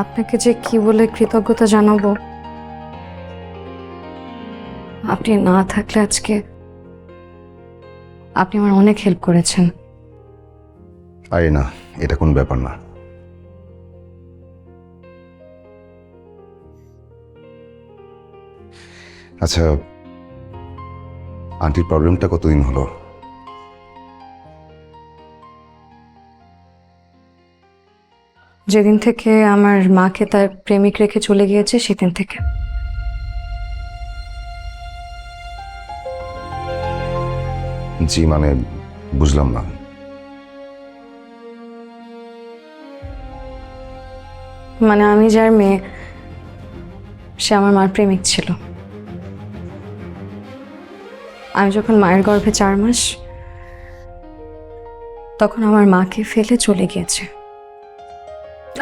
আপনাকে যে কি বলে কৃতজ্ঞতা জানাবো। আপনি না থাকলে আজকে আপনি আমার অনেক হেল্প করেছেন। আরে না, এটা কোনো ব্যাপার না। আচ্ছা, আন্টির প্রবলেমটা কতদিন হলো? যেদিন থেকে আমার মাকে তার প্রেমিক রেখে চলে গিয়েছে সেদিন থেকে। জি মানে বুঝলাম না। মানে আমি যার মেয়ে, সে আমার মার প্রেমিক ছিল। আমি যখন মায়ের গর্ভে 4 মাস, তখন আমার মাকে ফেলে চলে গিয়েছে,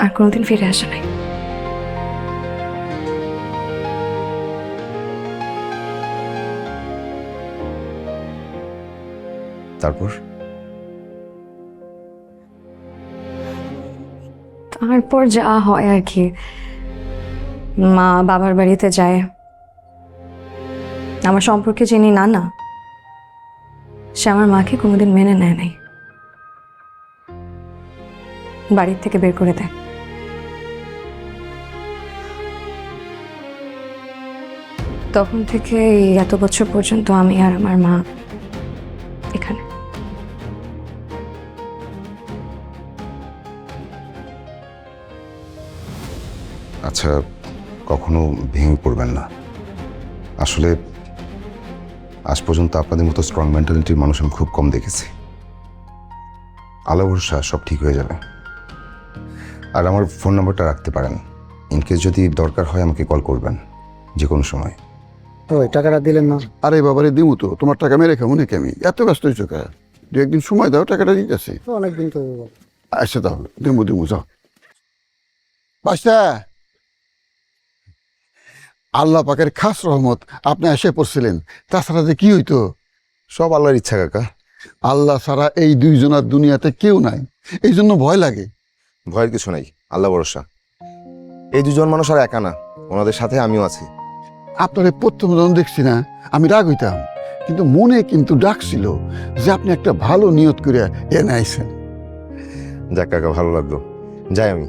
আর কোনোদিন ফিরে আসে নাই। তারপর? তারপর যা হয় আর কি, মা বাবার বাড়িতে যায়। আমার সম্পর্কে যিনি নানা, সে আমার মাকে কোনোদিন মেনে নেয় নাই, বাড়ির থেকে বের করে দেয়। তখন থেকে এই এত বছর পর্যন্ত আমি আর আমার মা এখানে। আচ্ছা, কখনো ভেঙে পড়বেন না। আসলে আজ পর্যন্ত আপনাদের মতো স্ট্রং মেন্টালিটির মানুষ আমি খুব কম দেখেছি। আল্লাহ ভরসা, সব ঠিক হয়ে যাবে। আর আমার ফোন নাম্বারটা রাখতে পারেন, ইনকেস যদি দরকার হয় আমাকে কল করবেন যে কোনো সময়। ওই টাকাটা দিলেন না? আরে বাবারে দিমু তো, তোমার টাকা মেরে খাবো নাকি আমি? এত ব্যস্ত হয়েছো কে? দু একদিন সময় দাও, টাকাটা দিতেছি। তো অনেকদিন তো। আচ্ছা তাহলে দিমু যাও। বাস্তা, আল্লাহ পাকের খাস রহমত, আপনি এসে পড়ছিলেন। তাছাড়া যে কি হইতো? সব আল্লাহর ইচ্ছা কাকা। আল্লাহ ছাড়া এই দুইজনার দুনিয়াতে কেউ নাই, এই জন্য ভয় লাগে। ভয়ের কিছু নাই, আল্লাহ ভরসা। এই দুজন মানুষ আর একা না, ওনাদের সাথে আমিও আছি। আপনার প্রথম যখন দেখছি না, আমি রাগ হইতাম, কিন্তু মনে কিন্তু ডাকছিল যে আপনি একটা ভালো নিয়ত করে এনে আইছেন। যাক কাকা, ভালো লাগলো। যাই আমি।